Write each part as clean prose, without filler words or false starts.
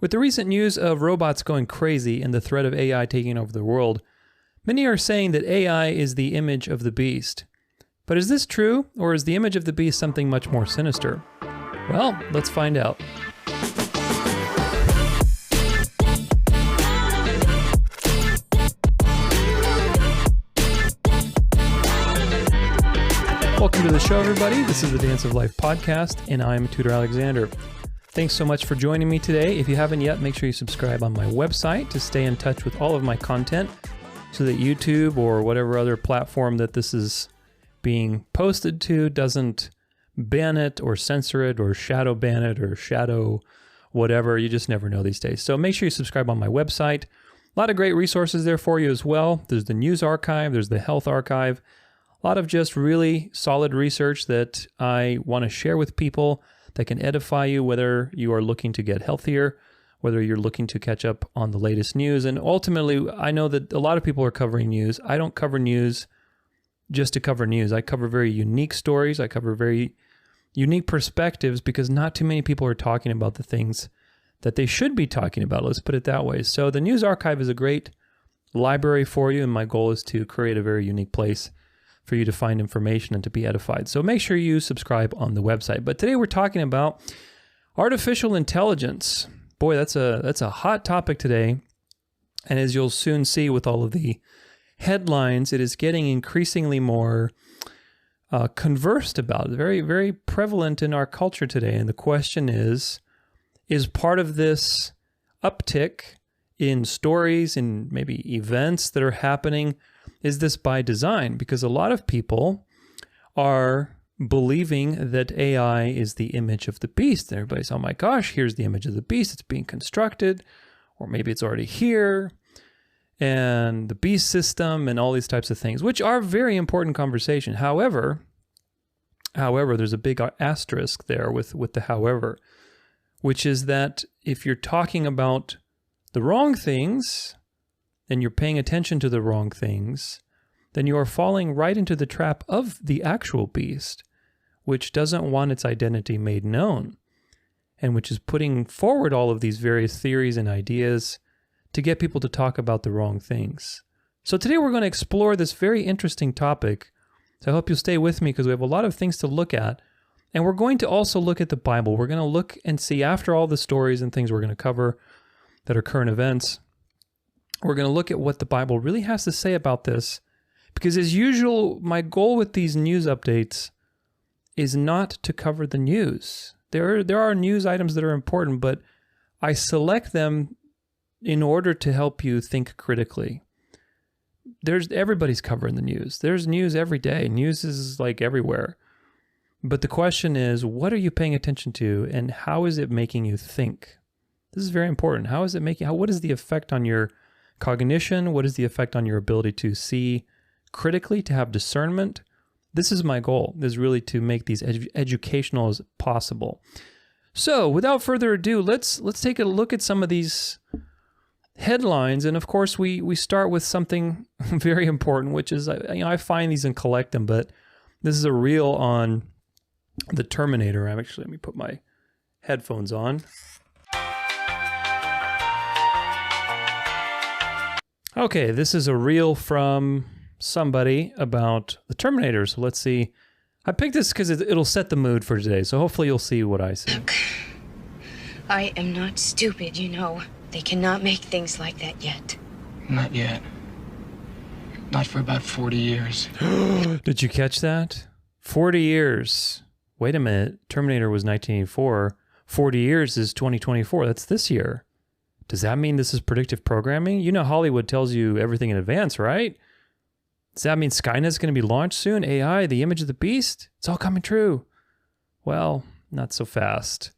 With the recent news of robots going crazy and the threat of AI taking over the world, many are saying that AI is the image of the beast. But is this true, or is the image of the beast something much more sinister? Well, let's find out. Welcome to the show, everybody. This is the Dance of Life podcast, and I'm Tutor Alexander. Thanks so much for joining me today. If you haven't yet, make sure you subscribe on my website to stay in touch with all of my content so that YouTube or whatever other platform that this is being posted to doesn't ban it or censor it or shadow ban it or shadow whatever. You just never know these days. So make sure you subscribe on my website. A lot of great resources there for you as well. There's the news archive, there's the health archive, a lot of just really solid research that I want to share with people that can edify you, whether you are looking to get healthier, whether you're looking to catch up on the latest news. And ultimately, I know that a lot of people are covering news. I don't cover news just to cover news. I cover very unique stories. I cover very unique perspectives because not too many people are talking about the things that they should be talking about. Let's put it that way. So the news archive is a great library for you, and my goal is to create a very unique place for you to find information and to be edified. So make sure you subscribe on the website. But today we're talking about artificial intelligence. Boy, that's a hot topic today. And as you'll soon see with all of the headlines, it is getting increasingly more conversed about. Very, very prevalent in our culture today. And the question is part of this uptick in stories and maybe events that are happening, is this by design? Because a lot of people are believing that AI is the image of the beast. And everybody's, oh my gosh, here's the image of the beast. It's being constructed, or maybe it's already here, and the beast system and all these types of things, which are very important conversation. However, there's a big asterisk there with the however, which is that if you're talking about the wrong things, and you're paying attention to the wrong things, then you are falling right into the trap of the actual beast, which doesn't want its identity made known, and which is putting forward all of these various theories and ideas to get people to talk about the wrong things. So today we're going to explore this very interesting topic. So I hope you'll stay with me because we have a lot of things to look at. And we're going to also look at the Bible. We're going to look and see, after all the stories and things we're going to cover that are current events, we're going to look at what the Bible really has to say about this, because as usual, my goal with these news updates is not to cover the news. There are news items that are important, but I select them in order to help you think critically. Everybody's covering the news. There's news every day. News is like everywhere. But the question is, what are you paying attention to, and how is it making you think? This is very important. What is the effect on your cognition? What is the effect on your ability to see critically, to have discernment? This is my goal, is really to make these educational as possible. So without further ado, let's take a look at some of these headlines. And of course, we start with something very important, which is, I find these and collect them, but this is a reel on the Terminator. Let me put my headphones on. Okay, this is a reel from somebody about the Terminator. So let's see. I picked this because it'll set the mood for today. So hopefully you'll see what I see. Look, I am not stupid, you know. They cannot make things like that yet. Not yet. Not for about 40 years. Did you catch that? 40 years. Wait a minute. Terminator was 1984. 40 years is 2024. That's this year. Does that mean this is predictive programming? You know Hollywood tells you everything in advance, right? Does that mean Skynet's going to be launched soon? AI, the image of the beast? It's all coming true. Well, not so fast.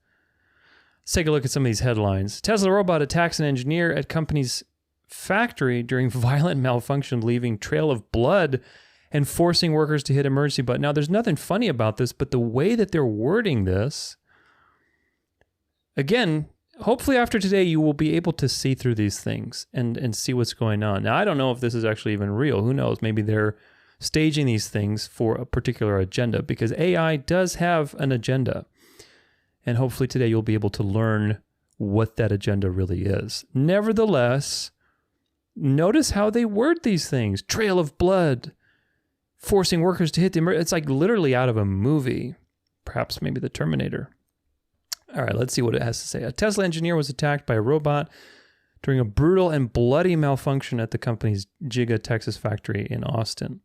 Let's take a look at some of these headlines. Tesla robot attacks an engineer at company's factory during violent malfunction, leaving trail of blood and forcing workers to hit emergency button. Now, there's nothing funny about this, but the way that they're wording this, again, hopefully after today, you will be able to see through these things and see what's going on. Now, I don't know if this is actually even real. Who knows? Maybe they're staging these things for a particular agenda, because AI does have an agenda. And hopefully today you'll be able to learn what that agenda really is. Nevertheless, notice how they word these things. Trail of blood, forcing workers to hit the it's like literally out of a movie, perhaps maybe the Terminator. All right, let's see what it has to say. A Tesla engineer was attacked by a robot during a brutal and bloody malfunction at the company's Giga, Texas factory in Austin.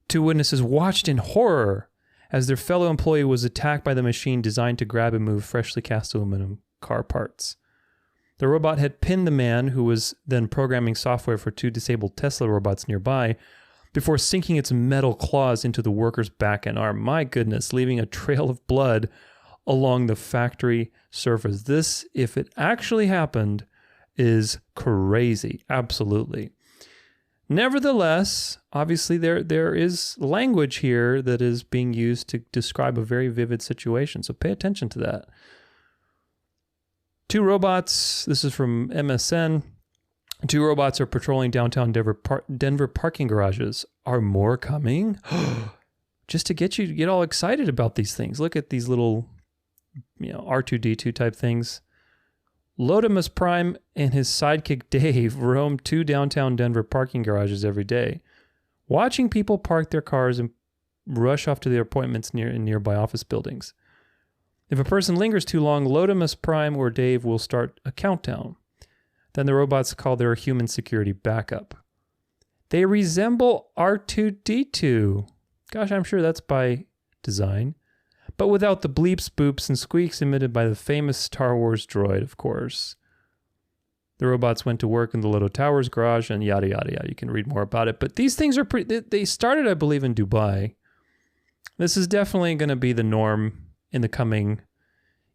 2 witnesses watched in horror as their fellow employee was attacked by the machine designed to grab and move freshly cast aluminum car parts. The robot had pinned the man, who was then programming software for 2 disabled Tesla robots nearby, before sinking its metal claws into the worker's back and arm. My goodness, leaving a trail of blood along the factory surface. This, if it actually happened, is crazy. Absolutely. Nevertheless, obviously there is language here that is being used to describe a very vivid situation. So pay attention to that. 2 robots, this is from MSN. 2 robots are patrolling downtown Denver parking garages. Are more coming? Just to get you to get all excited about these things. Look at these little, R2-D2 type things. Lotimus Prime and his sidekick Dave roam 2 downtown Denver parking garages every day, watching people park their cars and rush off to their appointments in nearby office buildings. If a person lingers too long, Lotimus Prime or Dave will start a countdown. Then the robots call their human security backup. They resemble R2-D2. Gosh, I'm sure that's by design. But without the bleeps, boops, and squeaks emitted by the famous Star Wars droid, of course. The robots went to work in the Loto Towers garage and yada, yada, yada. You can read more about it. But these things are they started, I believe, in Dubai. This is definitely going to be the norm in the coming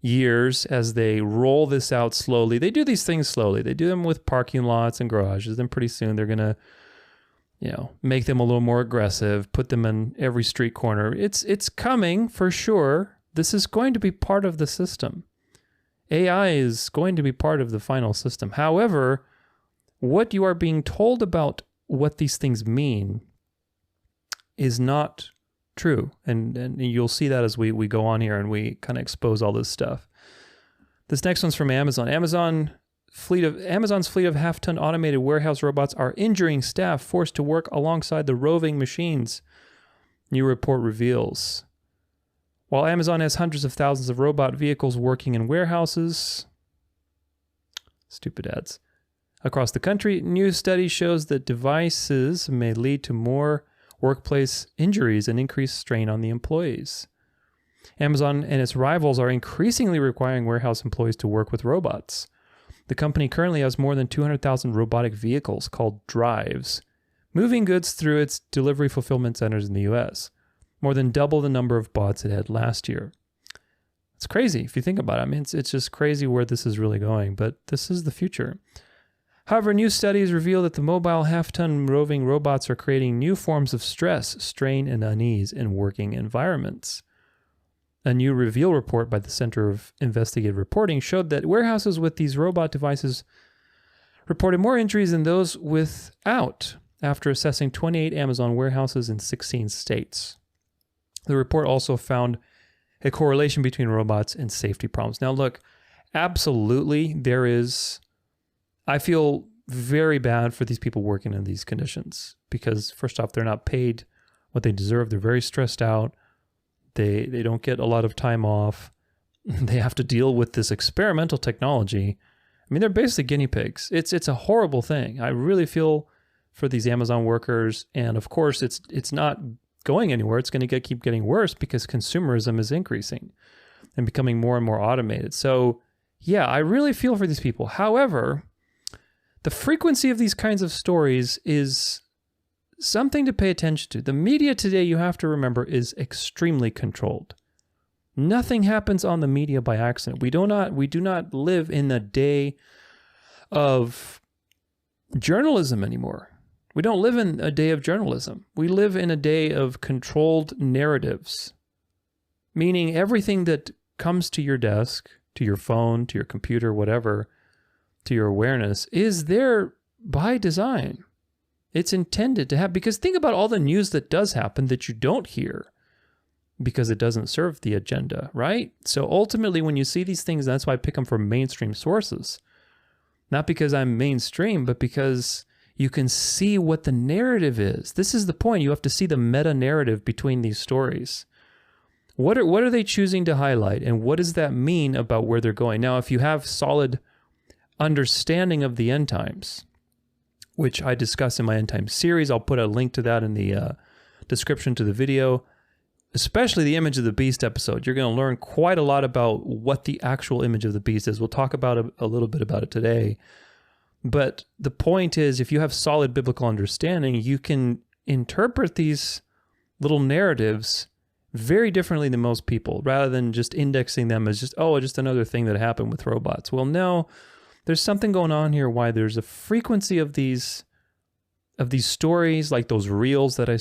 years as they roll this out slowly. They do these things slowly. They do them with parking lots and garages. Then pretty soon they're going to, make them a little more aggressive, put them in every street corner. It's coming for sure. This is going to be part of the system. AI is going to be part of the final system. However, what you are being told about what these things mean is not true. And you'll see that as we go on here and we kind of expose all this stuff. This next one's from Amazon. Amazon's fleet of half-ton automated warehouse robots are injuring staff forced to work alongside the roving machines, new report reveals. While Amazon has hundreds of thousands of robot vehicles working in warehouses, stupid ads, across the country, new study shows that devices may lead to more workplace injuries and increased strain on the employees. Amazon and its rivals are increasingly requiring warehouse employees to work with robots. The company currently has more than 200,000 robotic vehicles called drives, moving goods through its delivery fulfillment centers in the US, more than double the number of bots it had last year. It's crazy if you think about it. I mean, it's just crazy where this is really going, but this is the future. However, new studies reveal that the mobile half-ton roving robots are creating new forms of stress, strain, and unease in working environments. A new Reveal report by the Center of Investigative Reporting showed that warehouses with these robot devices reported more injuries than those without, after assessing 28 Amazon warehouses in 16 states. The report also found a correlation between robots and safety problems. Now, look, absolutely there is. I feel very bad for these people working in these conditions because, first off, they're not paid what they deserve. They're very stressed out. They don't get a lot of time off. They have to deal with this experimental technology. I mean, they're basically guinea pigs. It's a horrible thing. I really feel for these Amazon workers, and of course, it's not going anywhere. It's going to keep getting worse because consumerism is increasing and becoming more and more automated. So, yeah, I really feel for these people. However, the frequency of these kinds of stories is something to pay attention to. The media today, you have to remember, is extremely controlled. Nothing happens on the media by accident. We do not live in a day of journalism anymore. We don't live in a day of journalism. We live in a day of controlled narratives, meaning everything that comes to your desk, to your phone, to your computer, whatever, to your awareness, is there by design. It's intended to have, because think about all the news that does happen that you don't hear. because it doesn't serve the agenda, right? So ultimately, when you see these things, that's why I pick them from mainstream sources. Not because I'm mainstream, but because you can see what the narrative is. This is the point. You have to see the meta narrative between these stories. What are they choosing to highlight, and what does that mean about where they're going? Now, if you have solid understanding of the end times, which I discuss in my end times series, I'll put a link to that in the description to the video, especially the image of the beast episode. You're going to learn quite a lot about what the actual image of the beast is. We'll talk about a little bit about it today. But the point is, if you have solid biblical understanding, you can interpret these little narratives very differently than most people, rather than just indexing them as just another thing that happened with robots. Well, no, there's something going on here. Why there's a frequency of these stories, like those reels that I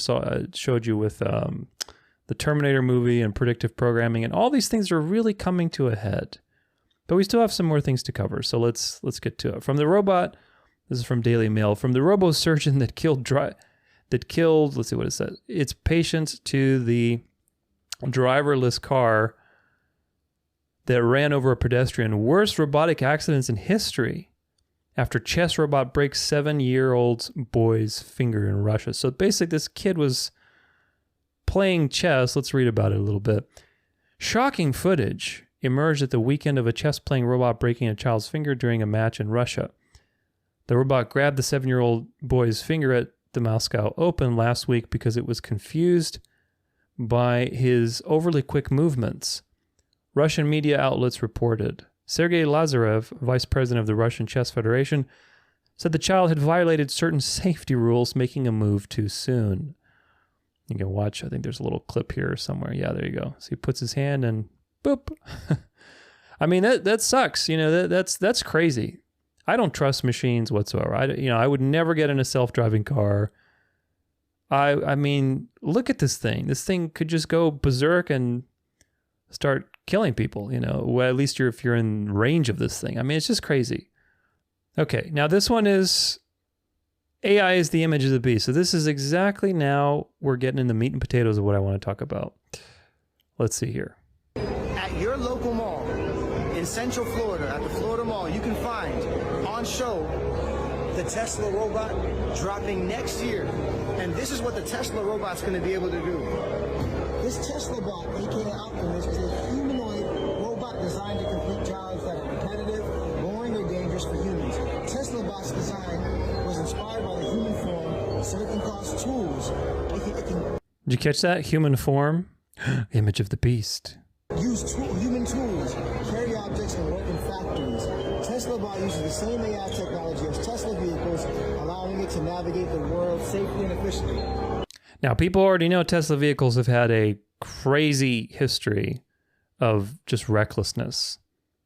showed you with the Terminator movie and predictive programming, and all these things are really coming to a head. But we still have some more things to cover, so let's get to it. From the robot, this is from Daily Mail. From the robo surgeon that killed, let's see what it says, its patients, to the driverless car that ran over a pedestrian. Worst robotic accidents in history after chess robot breaks 7-year-old boy's finger in Russia. So basically, this kid was playing chess. Let's read about it a little bit. Shocking footage emerged at the weekend of a chess-playing robot breaking a child's finger during a match in Russia. The robot grabbed the 7-year-old boy's finger at the Moscow Open last week because it was confused by his overly quick movements. Russian media outlets reported. Sergei Lazarev, vice president of the Russian Chess Federation, said the child had violated certain safety rules, making a move too soon. You can watch, I think there's a little clip here somewhere. Yeah, there you go. So he puts his hand and boop. I mean, that sucks. You know, that's crazy. I don't trust machines whatsoever. I would never get in a self-driving car. I mean, look at this thing. This thing could just go berserk and start killing people, well, at least if you're in range of this thing. I mean, it's just crazy. Okay, now this one is AI is the image of the beast. So this is exactly, now we're getting in the meat and potatoes of what I want to talk about. Let's see here. At your local mall in Central Florida, at the Florida Mall, you can find on show the Tesla robot dropping next year. And this is what the Tesla robot's going to be able to do. This Tesla bot, aka Optimus, is a humanoid robot designed to complete jobs that are repetitive, boring, or dangerous for humans. Tesla bot's design was inspired by the human form, so it can cause tools. Did you catch that? Human form? Image of the beast. Use human tools, carry objects, and work in factories. Tesla bot uses the same AI technology as Tesla vehicles, allowing it to navigate the world safely and efficiently. Now, people already know Tesla vehicles have had a crazy history of just recklessness.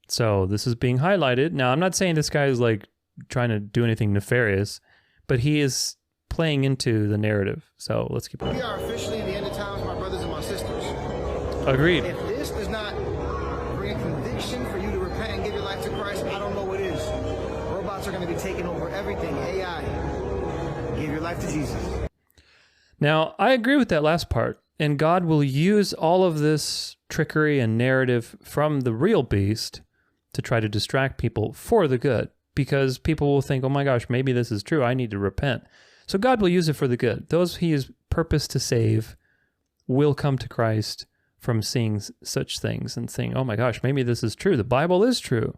So this is being highlighted. Now, I'm not saying this guy is like trying to do anything nefarious, but he is playing into the narrative. So let's keep going. We are officially in the end of times, my brothers and my sisters. Agreed. If this does not bring a conviction for you to repent and give your life to Christ, I don't know what is. Robots are going to be taking over everything. AI. Give your life to Jesus. Now, I agree with that last part. And God will use all of this trickery and narrative from the real beast to try to distract people for the good. Because people will think, oh my gosh, maybe this is true. I need to repent. So God will use it for the good. Those he is purposed to save will come to Christ from seeing such things and saying, oh my gosh, maybe this is true. The Bible is true.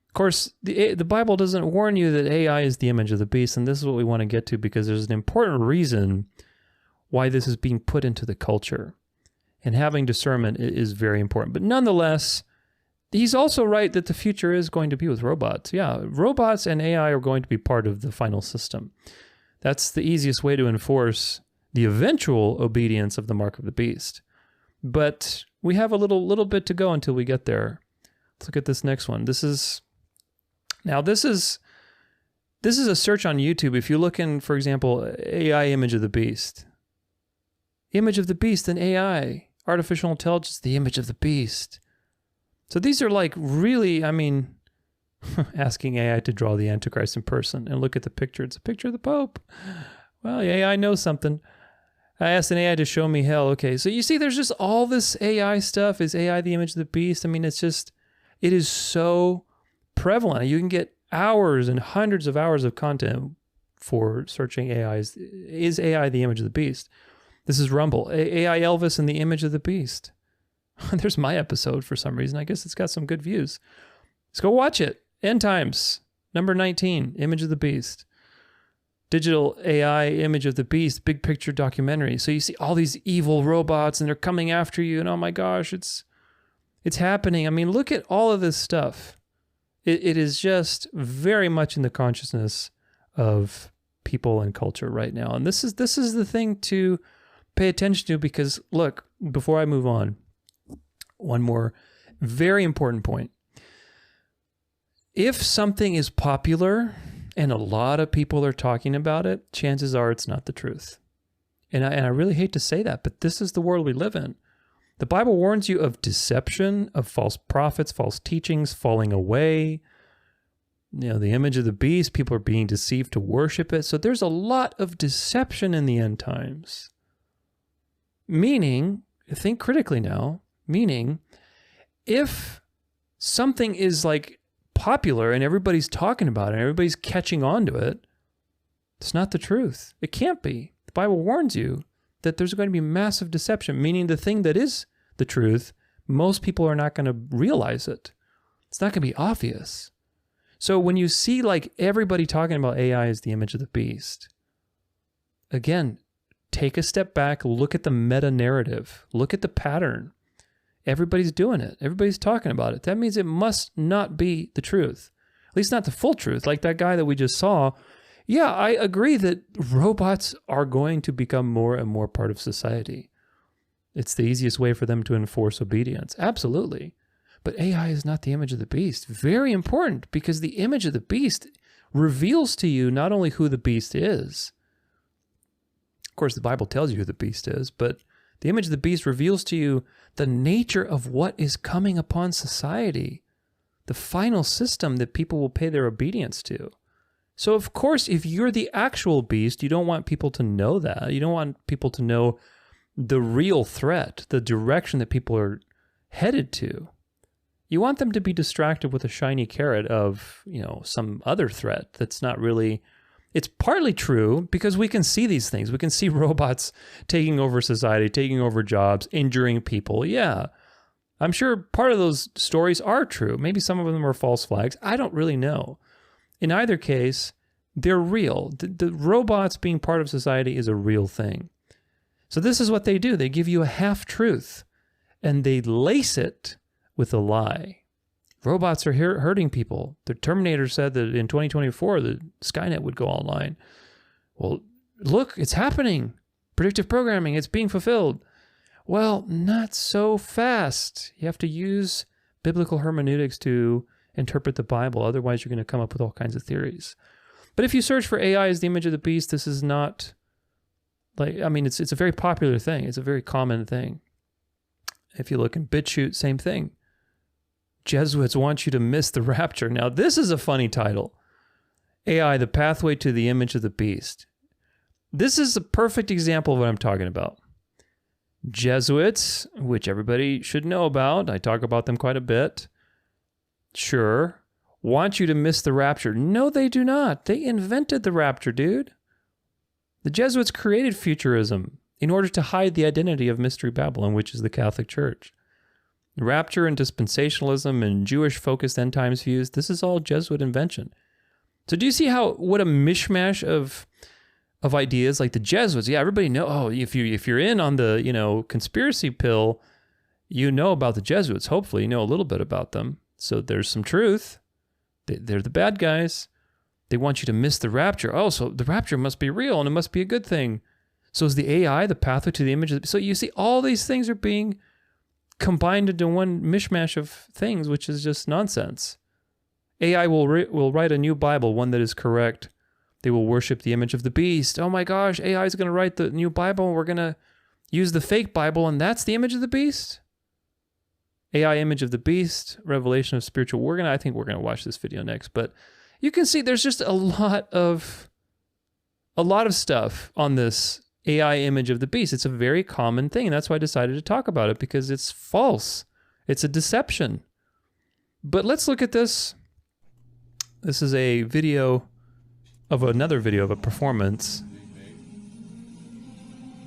Of course, the Bible doesn't warn you that AI is the image of the beast, and this is what we want to get to because there's an important reason why this is being put into the culture. And having discernment is very important. But nonetheless, he's also right that the future is going to be with robots. Yeah, robots and AI are going to be part of the final system. That's the easiest way to enforce the eventual obedience of the mark of the beast. But we have a little bit to go until we get there. Let's look at this next one. This is a search on YouTube. If you look in, for example, AI image of the beast. Image of the beast and AI. Artificial intelligence, the image of the beast. So these are like really, I mean, asking AI to draw the Antichrist in person and look at the picture. It's a picture of the Pope. Well, AI knows something. I asked an AI to show me hell. Okay, so you see there's just all this AI stuff. Is AI the image of the beast? I mean, it is so prevalent. You can get hours and hundreds of hours of content for searching AIs. Is AI the image of the beast? This is Rumble. AI Elvis and the image of the beast. There's my episode for some reason. I guess it's got some good views. Let's go watch it. End Times, number 19, image of the beast. Digital AI image of the beast, big picture documentary. So you see all these evil robots and they're coming after you, and oh my gosh, it's happening. I mean, look at all of this stuff. It is just very much in the consciousness of people and culture right now. And this is the thing to pay attention to, because look, before I move on, one more very important point. If something is popular and a lot of people are talking about it, chances are it's not the truth. And I really hate to say that, but this is the world we live in. The Bible warns you of deception, of false prophets, false teachings, falling away. You know, the image of the beast, people are being deceived to worship it. So there's a lot of deception in the end times. Meaning, think critically now, meaning if something is like popular and everybody's talking about it and everybody's catching on to it, it's not the truth. It can't be. The Bible warns you that there's going to be massive deception, meaning the thing that is the truth, most people are not going to realize it. It's not going to be obvious. So when you see like everybody talking about AI as the image of the beast, again, take a step back, look at the meta narrative, look at the pattern. Everybody's doing it. Everybody's talking about it. That means it must not be the truth. At least not the full truth. Like that guy that we just saw. Yeah, I agree that robots are going to become more and more part of society. It's the easiest way for them to enforce obedience. Absolutely. But AI is not the image of the beast. Very important, because the image of the beast reveals to you not only who the beast is. Of course, the Bible tells you who the beast is, but the image of the beast reveals to you the nature of what is coming upon society, the final system that people will pay their obedience to. So, of course, if you're the actual beast, you don't want people to know that. You don't want people to know the real threat, the direction that people are headed to. You want them to be distracted with a shiny carrot of, you know, some other threat that's not really... It's partly true because we can see these things. We can see robots taking over society, taking over jobs, injuring people. Yeah, I'm sure part of those stories are true. Maybe some of them are false flags. I don't really know. In either case, they're real. The robots being part of society is a real thing. So this is what they do. They give you a half-truth, and they lace it with a lie. Robots are hurting people. The Terminator said that in 2024, the Skynet would go online. Well, look, it's happening. Predictive programming, it's being fulfilled. Well, not so fast. You have to use biblical hermeneutics to interpret the Bible. Otherwise, you're going to come up with all kinds of theories. But if you search for AI as the image of the beast, this is not like, I mean, it's a very popular thing. It's a very common thing. If you look in BitChute, same thing. Jesuits want you to miss the rapture. Now, this is a funny title. AI, the pathway to the image of the beast. This is a perfect example of what I'm talking about. Jesuits, which everybody should know about, I talk about them quite a bit, sure, want you to miss the rapture. No, they do not. They invented the rapture, dude. The Jesuits created futurism in order to hide the identity of Mystery Babylon, which is the Catholic Church. Rapture and dispensationalism and Jewish-focused end times views, this is all Jesuit invention. So do you see what a mishmash of ideas, like the Jesuits? Yeah, everybody know. Oh, if you're in on the conspiracy pill, you know about the Jesuits. Hopefully, you know a little bit about them. So there's some truth. They're the bad guys. They want you to miss the rapture. Oh, so the rapture must be real and it must be a good thing. So is the AI the pathway to the image? So you see, all these things are being combined into one mishmash of things, which is just nonsense. AI will write a new Bible, one that is correct. They will worship the image of the beast. Oh my gosh, AI is going to write the new Bible, and we're going to use the fake Bible, and that's the image of the beast? AI image of the beast, revelation of spiritual. I think we're going to watch this video next, but you can see there's just a lot of stuff on this AI image of the beast. It's a very common thing, and that's why I decided to talk about it, because it's false. It's a deception. But let's look at this. This is a video of another video of a performance,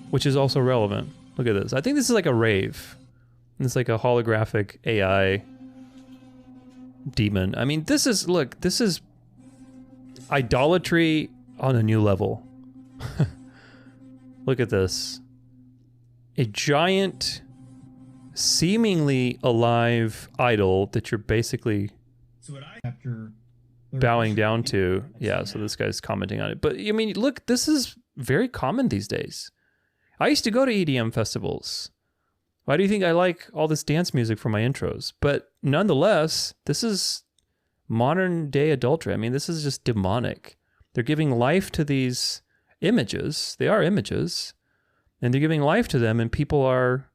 which is also relevant. Look at this. I think this is like a rave. It's like a holographic AI demon. I mean, this is idolatry on a new level. Look at this. A giant, seemingly alive idol that you're basically bowing down to. Yeah, so this guy's commenting on it. But, I mean, look, this is very common these days. I used to go to EDM festivals. Why do you think I like all this dance music for my intros? But nonetheless, this is modern day adultery. I mean, this is just demonic. They're giving life to these images. They are images. And they're giving life to them, and people are...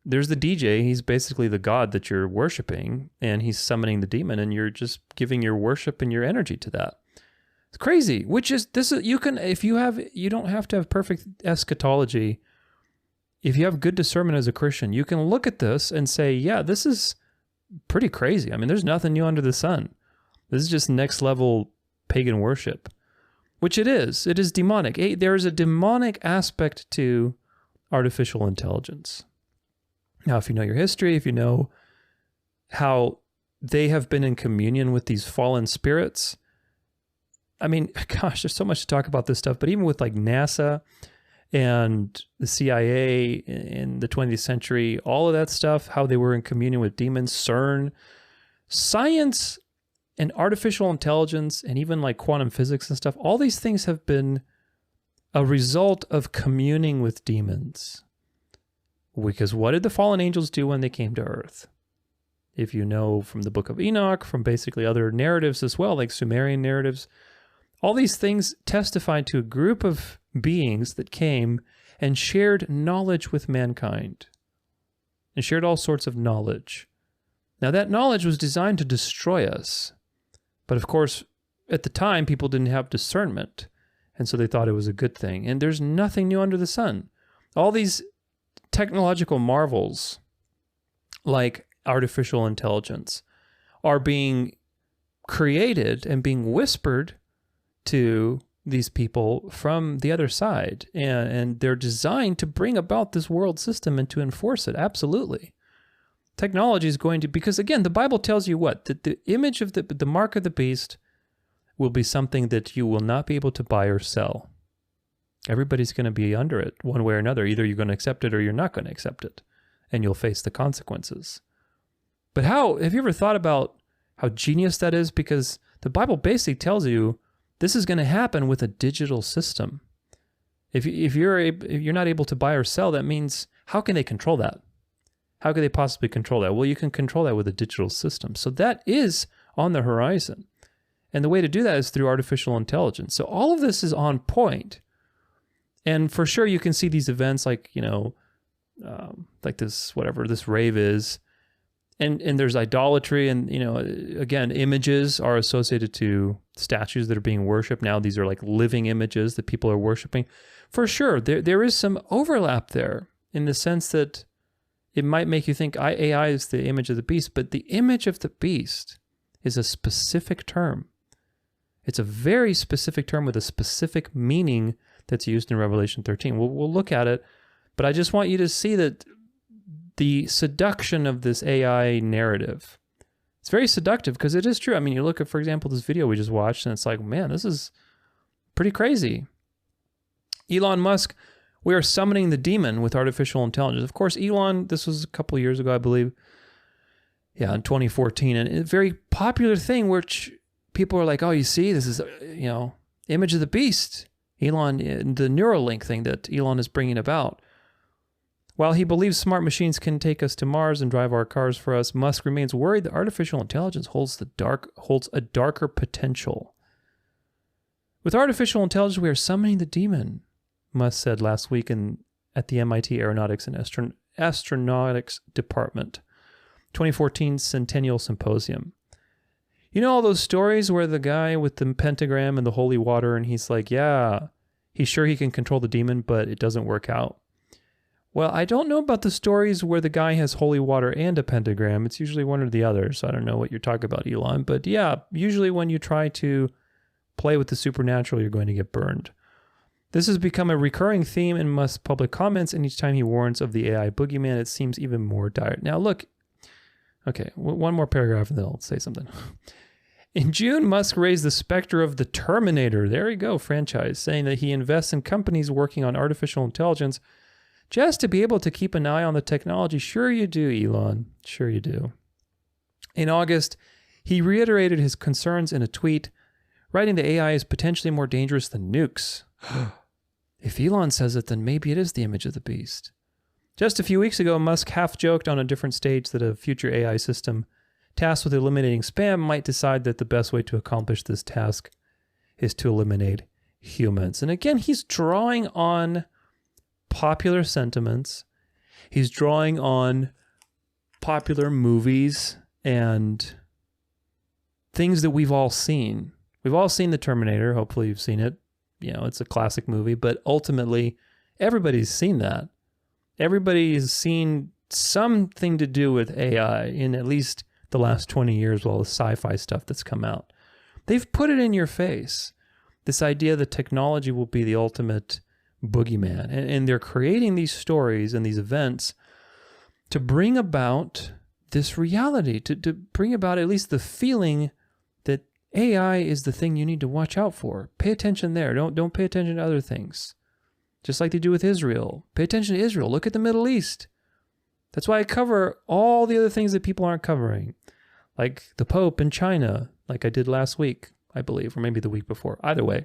There's the DJ. He's basically the god that you're worshiping, and he's summoning the demon, and you're just giving your worship and your energy to that. It's crazy. Which is, this is, you can, if you have, you don't have to have perfect eschatology. If you have good discernment as a Christian, you can look at this and say, yeah, this is pretty crazy. I mean, there's nothing new under the sun. This is just next level pagan worship, which it is. It is demonic. There is a demonic aspect to artificial intelligence. Now, if you know your history, if you know how they have been in communion with these fallen spirits, I mean, gosh, there's so much to talk about this stuff, but even with like NASA and the CIA in the 20th century, all of that stuff, how they were in communion with demons, CERN, science and artificial intelligence, and even like quantum physics and stuff, all these things have been a result of communing with demons. Because what did the fallen angels do when they came to Earth? If you know from the book of Enoch, from basically other narratives as well, like Sumerian narratives, all these things testify to a group of beings that came and shared knowledge with mankind, and shared all sorts of knowledge. Now that knowledge was designed to destroy us. But of course, at the time, people didn't have discernment, and so they thought it was a good thing. And there's nothing new under the sun. All these technological marvels, like artificial intelligence, are being created and being whispered to these people from the other side. And they're designed to bring about this world system and to enforce it. Absolutely. Technology is going to, because again, the Bible tells you what? That the image of the mark of the beast will be something that you will not be able to buy or sell. Everybody's going to be under it one way or another. Either you're going to accept it or you're not going to accept it, and you'll face the consequences. But have you ever thought about how genius that is? Because the Bible basically tells you this is going to happen with a digital system. If you're not able to buy or sell, that means how can they control that? How could they possibly control that? Well, you can control that with a digital system. So that is on the horizon. And the way to do that is through artificial intelligence. So all of this is on point. And for sure, you can see these events like, like this, whatever this rave is. And there's idolatry, and, again, images are associated to statues that are being worshipped. Now these are like living images that people are worshiping. For sure, there is some overlap there in the sense that it might make you think AI is the image of the beast, but the image of the beast is a specific term. It's a very specific term with a specific meaning that's used in Revelation 13. We'll look at it, but I just want you to see that the seduction of this AI narrative, it's very seductive because it is true. I mean, you look at, for example, this video we just watched, and it's like, man, this is pretty crazy. Elon Musk, we are summoning the demon with artificial intelligence. Of course, Elon, this was a couple of years ago, I believe. Yeah, in 2014. And a very popular thing which people are like, oh, you see, this is, image of the beast. Elon, the Neuralink thing that Elon is bringing about. While he believes smart machines can take us to Mars and drive our cars for us, Musk remains worried that artificial intelligence holds a darker potential. With artificial intelligence, we are summoning the demon, Musk said last week at the MIT Aeronautics and Astronautics Department 2014 Centennial Symposium. You know all those stories where the guy with the pentagram and the holy water, and he's like, yeah, He's sure he can control the demon, but it doesn't work out. Well, I don't know about the stories where the guy has holy water and a pentagram. It's usually one or the other, so I don't know what you're talking about, Elon. But yeah, usually when you try to play with the supernatural, you're going to get burned. This has become a recurring theme in Musk's public comments, and each time he warns of the AI boogeyman, it seems even more dire. Now look, okay, one more paragraph and then I'll say something. In June, Musk raised the specter of the Terminator, there you go, franchise, saying that he invests in companies working on artificial intelligence just to be able to keep an eye on the technology. Sure you do, Elon. Sure you do. In August, he reiterated his concerns in a tweet, writing that AI is potentially more dangerous than nukes. If Elon says it, then maybe it is the image of the beast. Just a few weeks ago, Musk half-joked on a different stage that a future AI system tasked with eliminating spam might decide that the best way to accomplish this task is to eliminate humans. And again, he's drawing on popular sentiments. He's drawing on popular movies and things that we've all seen. We've all seen The Terminator. Hopefully you've seen it. You know, it's a classic movie, but ultimately everybody's seen that. Everybody's seen something to do with AI in at least the last 20 years, all the sci-fi stuff that's come out. They've put it in your face. This idea that technology will be the ultimate boogeyman. And they're creating these stories and these events to bring about this reality, to bring about at least the feeling that AI is the thing you need to watch out for. Pay attention there. Don't pay attention to other things. Just like they do with Israel. Pay attention to Israel. Look at the Middle East. That's why I cover all the other things that people aren't covering. Like the Pope in China, like I did last week, I believe, or maybe the week before. Either way.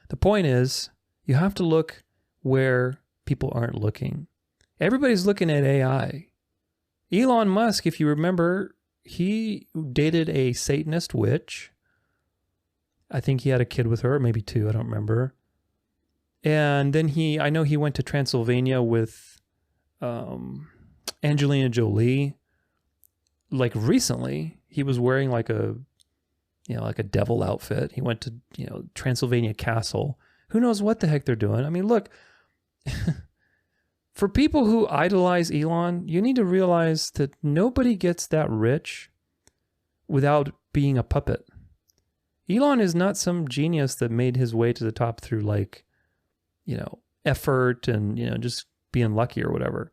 The point is, you have to look where people aren't looking. Everybody's looking at AI. Elon Musk, if you remember, he dated a Satanist witch. I think he had a kid with her, maybe two, I don't remember. And then I know he went to Transylvania with Angelina Jolie. Like recently, he was wearing like a devil outfit. He went to, Transylvania Castle. Who knows what the heck they're doing? I mean, look, for people who idolize Elon, you need to realize that nobody gets that rich without being a puppet. Elon is not some genius that made his way to the top through effort and, just being lucky or whatever.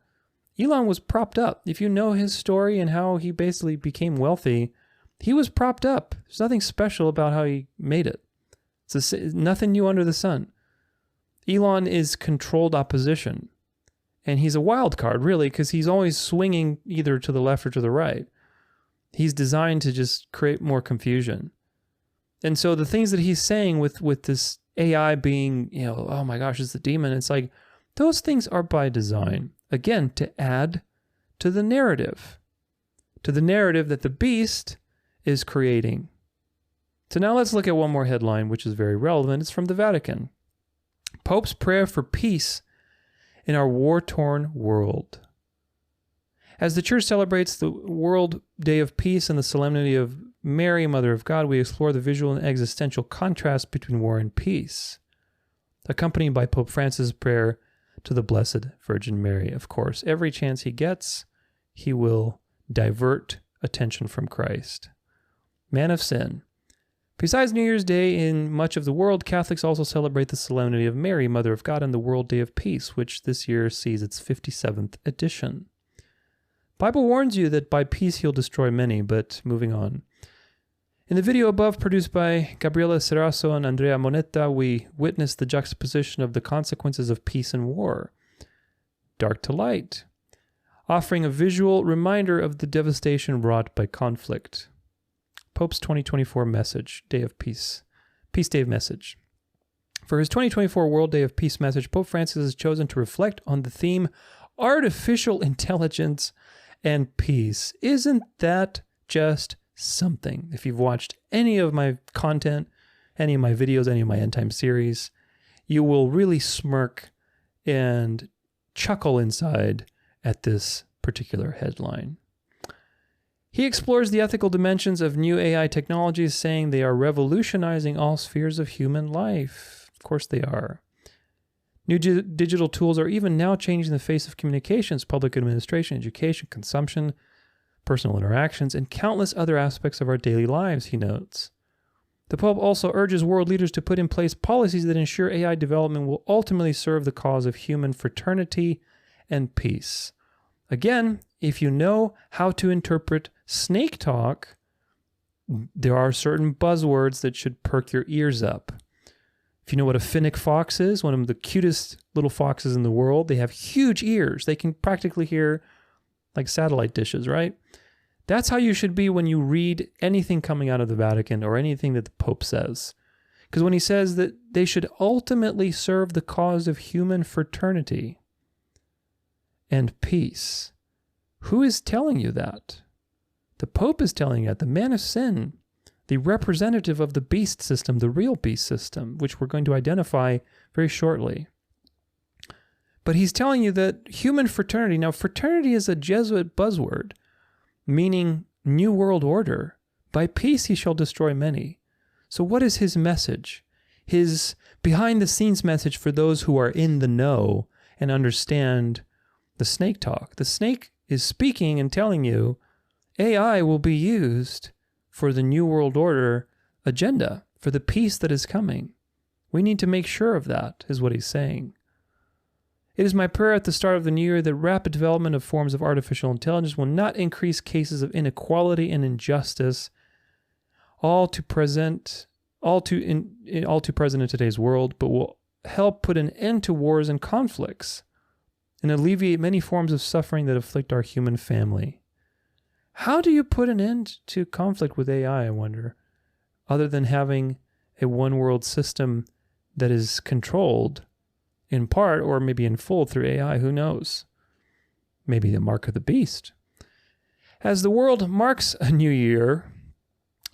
Elon was propped up. If you know his story and how he basically became wealthy, he was propped up. There's nothing special about how he made it. It's nothing new under the sun. Elon is controlled opposition. And he's a wild card, really, because he's always swinging either to the left or to the right. He's designed to just create more confusion. And so the things that he's saying with this AI being, oh my gosh, it's the demon. It's like, those things are by design. Again, to add to the narrative. To the narrative that the beast is creating. So now let's look at one more headline, which is very relevant. It's from the Vatican. Pope's prayer for peace in our war-torn world. As the Church celebrates the World Day of Peace and the solemnity of Mary, Mother of God, we explore the visual and existential contrast between war and peace, accompanied by Pope Francis' prayer to the Blessed Virgin Mary. Of course, every chance he gets, he will divert attention from Christ. Man of sin. Besides New Year's Day, in much of the world, Catholics also celebrate the Solemnity of Mary, Mother of God, and the World Day of Peace, which this year sees its 57th edition. Bible warns you that by peace he'll destroy many, but moving on. In the video above, produced by Gabriela Serraso and Andrea Monetta, we witness the juxtaposition of the consequences of peace and war. Dark to light, offering a visual reminder of the devastation wrought by conflict. Pope's 2024 message, Day of Peace, Peace Day message. For his 2024 World Day of Peace message, Pope Francis has chosen to reflect on the theme, artificial intelligence and peace. Isn't that just something? If you've watched any of my content, any of my videos, any of my End Time series, you will really smirk and chuckle inside at this particular headline. He explores the ethical dimensions of new AI technologies, saying they are revolutionizing all spheres of human life. Of course they are. New digital tools are even now changing the face of communications, public administration, education, consumption, personal interactions, and countless other aspects of our daily lives, he notes. The Pope also urges world leaders to put in place policies that ensure AI development will ultimately serve the cause of human fraternity and peace. Again, if you know how to interpret snake talk, there are certain buzzwords that should perk your ears up. If you know what a Fennec fox is, one of the cutest little foxes in the world, they have huge ears. They can practically hear like satellite dishes, right? That's how you should be when you read anything coming out of the Vatican or anything that the Pope says. Because when he says that they should ultimately serve the cause of human fraternity and peace, who is telling you that? The Pope is telling you that, the man of sin, the representative of the beast system, the real beast system, which we're going to identify very shortly. But he's telling you that human fraternity, now fraternity is a Jesuit buzzword, meaning new world order. By peace he shall destroy many. So what is his message? His behind the scenes message for those who are in the know and understand the snake talk. The snake is speaking and telling you AI will be used for the New World Order agenda, for the peace that is coming. We need to make sure of that, is what he's saying. It is my prayer at the start of the new year that rapid development of forms of artificial intelligence will not increase cases of inequality and injustice, all too present in today's world, but will help put an end to wars and conflicts and alleviate many forms of suffering that afflict our human family. How do you put an end to conflict with AI, I wonder, other than having a one-world system that is controlled in part or maybe in full through AI? Who knows? Maybe the mark of the beast. As the world marks a new year,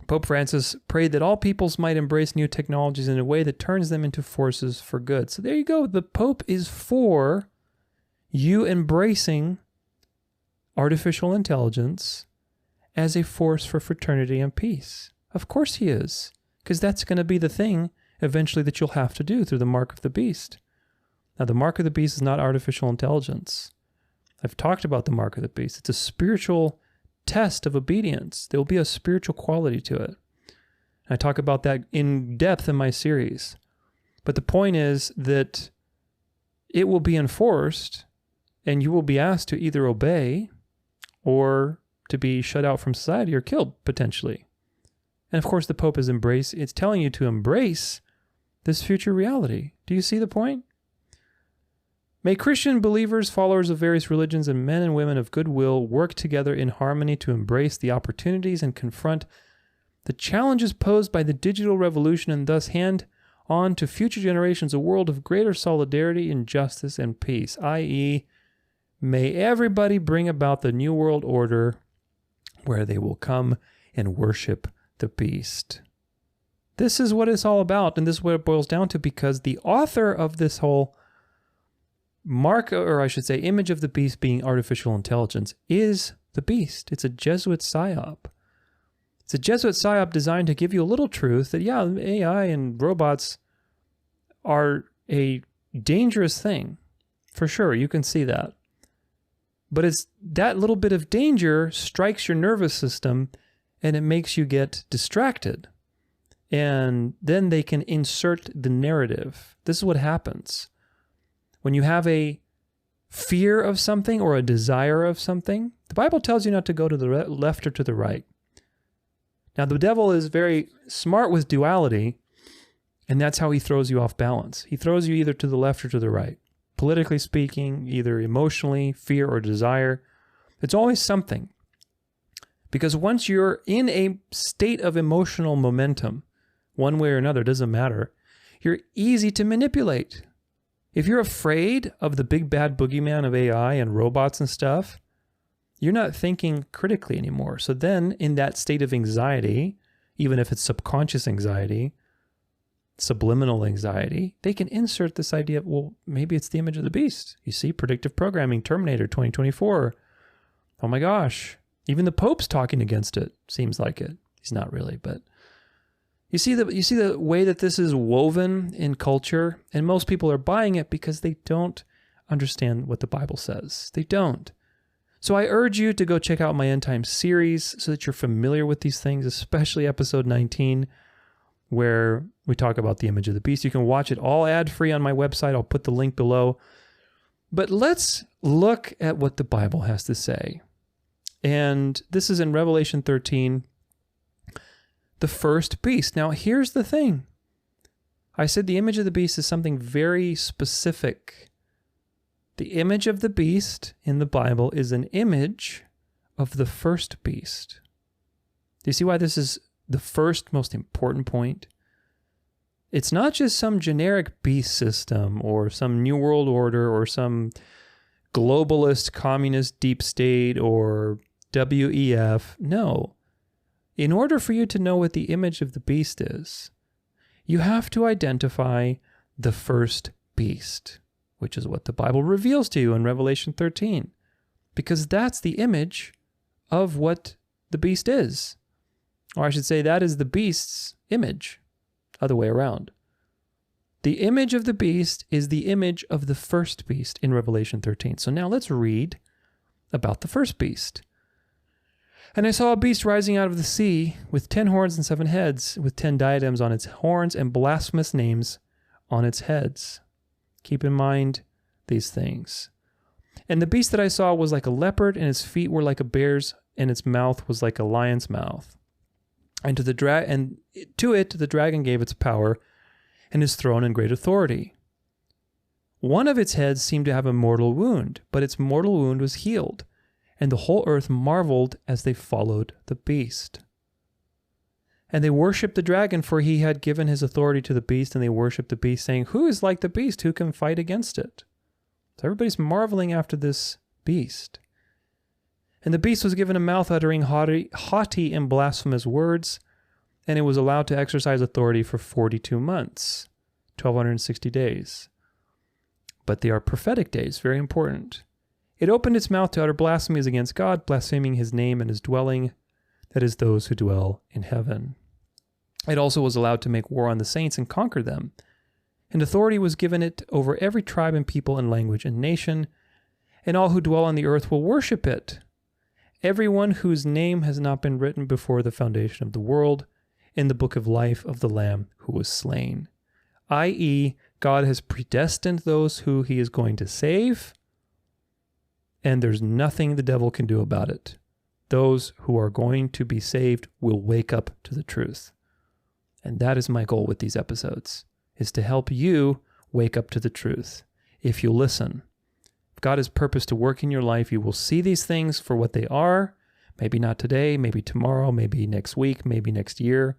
Pope Francis prayed that all peoples might embrace new technologies in a way that turns them into forces for good. So there you go. The Pope is for you embracing artificial intelligence as a force for fraternity and peace. Of course he is, because that's going to be the thing eventually that you'll have to do through the mark of the beast. Now, the mark of the beast is not artificial intelligence. I've talked about the mark of the beast. It's a spiritual test of obedience. There will be a spiritual quality to it. I talk about that in depth in my series. But the point is that it will be enforced, and you will be asked to either obey or to be shut out from society or killed, potentially. And of course, the Pope is it's telling you to embrace this future reality. Do you see the point? May Christian believers, followers of various religions, and men and women of goodwill work together in harmony to embrace the opportunities and confront the challenges posed by the digital revolution and thus hand on to future generations a world of greater solidarity and justice and peace, i.e., may everybody bring about the new world order where they will come and worship the beast. This is what it's all about, and this is what it boils down to, because the author of this whole mark, or I should say image of the beast being artificial intelligence, is the beast. It's a Jesuit psyop. It's a Jesuit psyop designed to give you a little truth that, yeah, AI and robots are a dangerous thing. For sure, you can see that. But it's that little bit of danger strikes your nervous system and it makes you get distracted. And then they can insert the narrative. This is what happens. When you have a fear of something or a desire of something, the Bible tells you not to go to the left or to the right. Now, the devil is very smart with duality, and that's how he throws you off balance. He throws you either to the left or to the right. Politically speaking, either emotionally, fear or desire. It's always something. Because once you're in a state of emotional momentum, one way or another, it doesn't matter, you're easy to manipulate. If you're afraid of the big bad boogeyman of AI and robots and stuff, you're not thinking critically anymore. So then in that state of anxiety, even if it's subconscious anxiety, subliminal anxiety, they can insert this idea of, well, maybe it's the image of the beast. You see, predictive programming, Terminator 2024. Oh my gosh. Even the Pope's talking against it. Seems like it. He's not really, but You see the way that this is woven in culture, and most people are buying it because they don't understand what the Bible says. They don't. So I urge you to go check out my End Times series so that you're familiar with these things, especially episode 19, where we talk about the image of the beast. You can watch it all ad-free on my website. I'll put the link below. But let's look at what the Bible has to say. And this is in Revelation 13, the first beast. Now, here's the thing. I said the image of the beast is something very specific. The image of the beast in the Bible is an image of the first beast. Do you see why this is the first most important point? It's not just some generic beast system or some New World Order or some globalist communist deep state or WEF. No. In order for you to know what the image of the beast is, you have to identify the first beast, which is what the Bible reveals to you in Revelation 13, because that's the image of what the beast is. Or I should say, that is the beast's image, other way around. The image of the beast is the image of the first beast in Revelation 13. So now let's read about the first beast. And I saw a beast rising out of the sea with 10 horns and 7 heads, with 10 diadems on its horns and blasphemous names on its heads. Keep in mind these things. And the beast that I saw was like a leopard, and its feet were like a bear's, and its mouth was like a lion's mouth. And to it the dragon gave its power and his throne and great authority. One of its heads seemed to have a mortal wound, but its mortal wound was healed, and the whole earth marveled as they followed the beast. And they worshipped the dragon, for he had given his authority to the beast, and they worshipped the beast, saying, "Who is like the beast? Who can fight against it?" So everybody's marveling after this beast. And the beast was given a mouth uttering haughty and blasphemous words, and it was allowed to exercise authority for 42 months, 1,260 days. But they are prophetic days, very important. It opened its mouth to utter blasphemies against God, blaspheming his name and his dwelling, that is, those who dwell in heaven. It also was allowed to make war on the saints and conquer them. And authority was given it over every tribe and people and language and nation, and all who dwell on the earth will worship it. Everyone whose name has not been written before the foundation of the world in the book of life of the Lamb who was slain. I.e., God has predestined those who he is going to save, and there's nothing the devil can do about it. Those who are going to be saved will wake up to the truth. And that is my goal with these episodes, is to help you wake up to the truth. If you listen, if God has purpose to work in your life, you will see these things for what they are. Maybe not today, maybe tomorrow, maybe next week, maybe next year,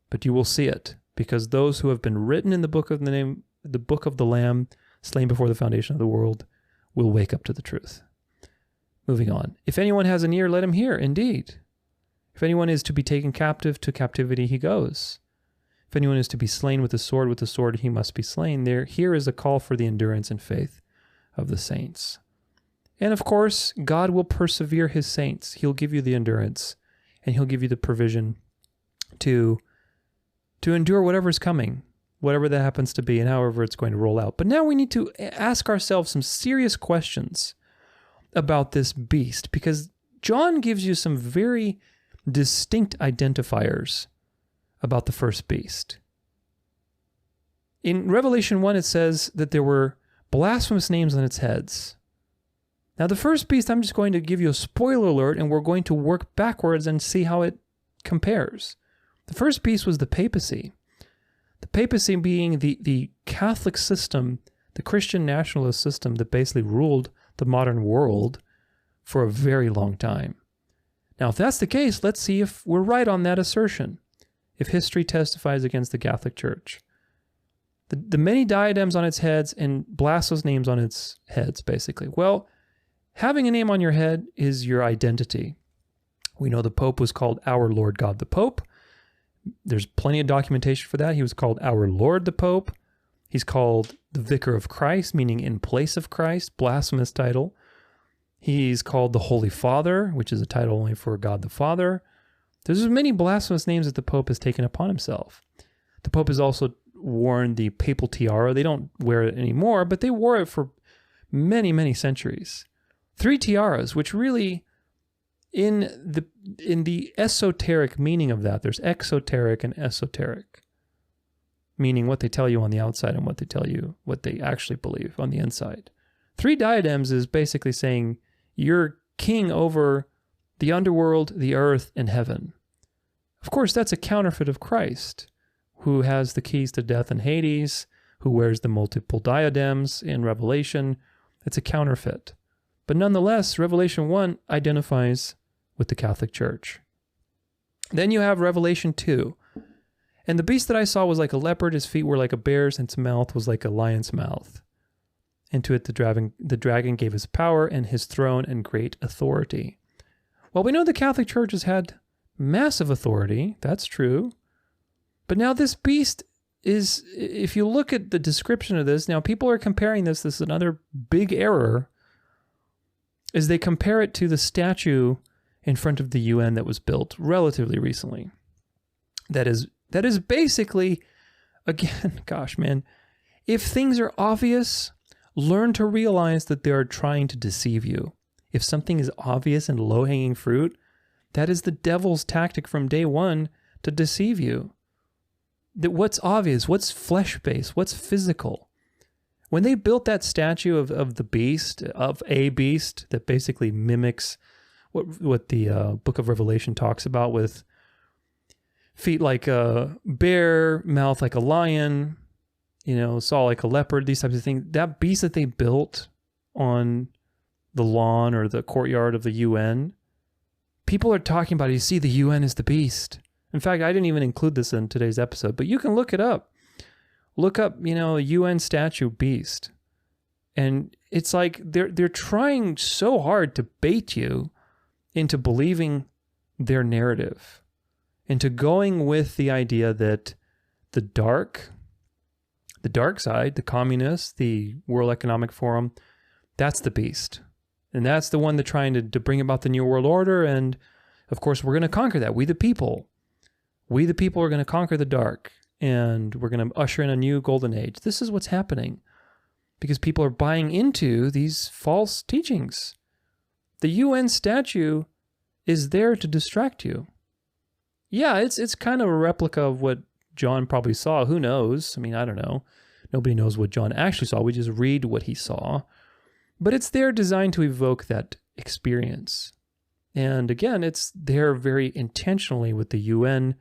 but you will see it, because those who have been written in the book of the Lamb, slain before the foundation of the world, will wake up to the truth. Moving on. If anyone has an ear, let him hear. Indeed. If anyone is to be taken captive, to captivity he goes. If anyone is to be slain with the sword he must be slain. Here is a call for the endurance and faith of the saints. And of course, God will persevere his saints. He'll give you the endurance, and he'll give you the provision to endure whatever is coming, whatever that happens to be, and however it's going to roll out. But now we need to ask ourselves some serious questions about this beast, because John gives you some very distinct identifiers about the first beast. In Revelation 1, it says that there were blasphemous names on its heads. Now, the first beast, I'm just going to give you a spoiler alert, and we're going to work backwards and see how it compares. The first beast was the papacy. The papacy being the Catholic system, the Christian nationalist system that basically ruled the modern world for a very long time. Now, if that's the case, let's see if we're right on that assertion, if history testifies against the Catholic Church. The many diadems on its heads and blasphemous names on its heads, basically. Well, having a name on your head is your identity. We know the Pope was called Our Lord God the Pope. There's plenty of documentation for that. He was called Our Lord the Pope. He's called the Vicar of Christ, meaning in place of Christ, blasphemous title. He's called the Holy Father, which is a title only for God the Father. There's many blasphemous names that the Pope has taken upon himself. The Pope has also worn the papal tiara. They don't wear it anymore, but they wore it for many, many centuries. 3 tiaras, which really, in the esoteric meaning of that, there's exoteric and esoteric, meaning what they tell you on the outside and what they tell you, what they actually believe on the inside. 3 diadems is basically saying you're king over the underworld, the earth, and heaven. Of course, that's a counterfeit of Christ, who has the keys to death and Hades, who wears the multiple diadems in Revelation. It's a counterfeit. But nonetheless, Revelation 1 identifies with the Catholic Church. Then you have Revelation 2. And the beast that I saw was like a leopard, his feet were like a bear's, and its mouth was like a lion's mouth. And to it the dragon gave his power and his throne and great authority. Well, we know the Catholic Church has had massive authority. That's true. But now this beast is, if you look at the description of this, now people are comparing this is another big error, is they compare it to the statue in front of the UN that was built relatively recently. That is basically, again, gosh, man, if things are obvious, learn to realize that they are trying to deceive you. If something is obvious and low-hanging fruit, that is the devil's tactic from day one to deceive you. That what's obvious, what's flesh-based, what's physical. When they built that statue of the beast, of a beast that basically mimics what the book of Revelation talks about, with feet like a bear, mouth like a lion, saw like a leopard, these types of things. That beast that they built on the lawn or the courtyard of the UN, people are talking about it. You see, the UN is the beast. In fact, I didn't even include this in today's episode, but you can look it up. Look up, UN statue beast. And it's like they're trying so hard to bait you into believing their narrative, into going with the idea that the dark side, the communists, the World Economic Forum, that's the beast. And that's the one that's trying to bring about the New World Order. And of course, we're going to conquer that. We the people are going to conquer the dark. And we're going to usher in a new golden age. This is what's happening because people are buying into these false teachings. The UN statue is there to distract you. Yeah, it's kind of a replica of what John probably saw. Who knows? I mean, I don't know. Nobody knows what John actually saw. We just read what he saw. But it's there designed to evoke that experience. And again, it's there very intentionally with the UN.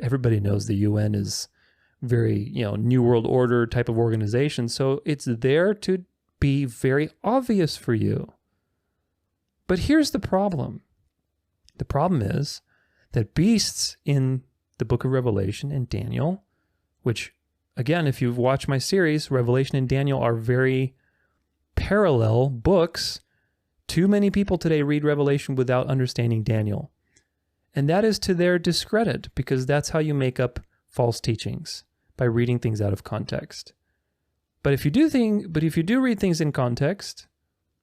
Everybody knows the UN is very, New World Order type of organization. So it's there to be very obvious for you. But here's the problem. The problem is that beasts in the book of Revelation and Daniel, which, again, if you've watched my series, Revelation and Daniel are very parallel books. Too many people today read Revelation without understanding Daniel. And that is to their discredit, because that's how you make up false teachings, by reading things out of context. But if you do read things in context,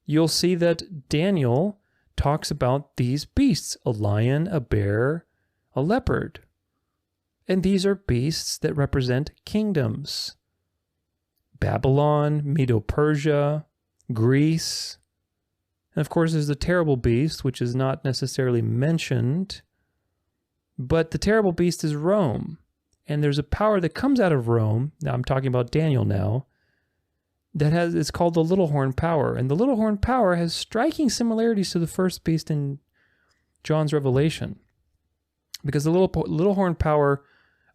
you'll see that Daniel talks about these beasts, a lion, a bear, a leopard. And these are beasts that represent kingdoms. Babylon, Medo-Persia, Greece. And of course, there's the terrible beast, which is not necessarily mentioned. But the terrible beast is Rome. And there's a power that comes out of Rome. Now I'm talking about Daniel now. It's called the little horn power. And the little horn power has striking similarities to the first beast in John's Revelation. Because the little horn power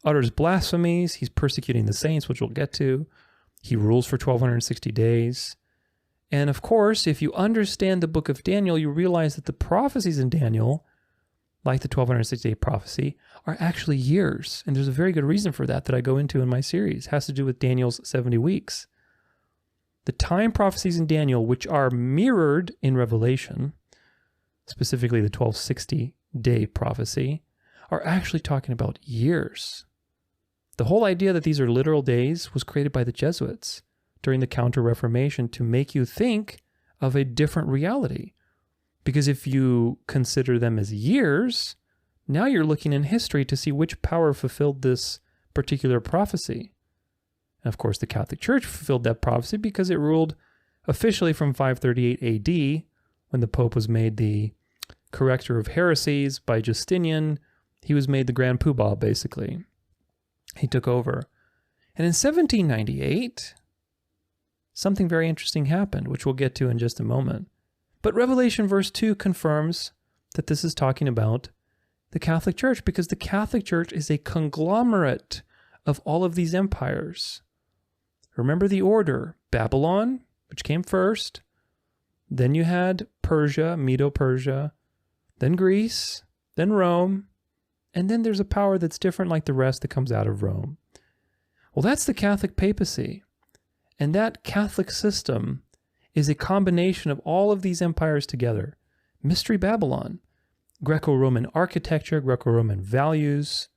utters blasphemies. He's persecuting the saints, which we'll get to. He rules for 1260 days. And of course, if you understand the book of Daniel, you realize that the prophecies in Daniel, like the 1260-day prophecy, are actually years. And there's a very good reason for that I go into in my series. It has to do with Daniel's 70 weeks. The time prophecies in Daniel, which are mirrored in Revelation, specifically the 1260-day prophecy, are actually talking about years. The whole idea that these are literal days was created by the Jesuits during the Counter-Reformation to make you think of a different reality. Because if you consider them as years, Now you're looking in history to see which power fulfilled this particular prophecy. And of course, the Catholic Church fulfilled that prophecy because it ruled officially from 538 AD, when the Pope was made the corrector of heresies by Justinian. He was made the Grand Poobah, basically. He took over. And in 1798, something very interesting happened, which we'll get to in just a moment. But Revelation verse 2 confirms that this is talking about the Catholic Church, because the Catholic Church is a conglomerate of all of these empires. Remember the order: Babylon, which came first, then you had Persia, Medo-Persia, then Greece, then Rome, and then there's a power that's different like the rest that comes out of Rome. Well, that's the Catholic papacy. And that Catholic system is a combination of all of these empires together. Mystery Babylon, Greco-Roman architecture, Greco-Roman values,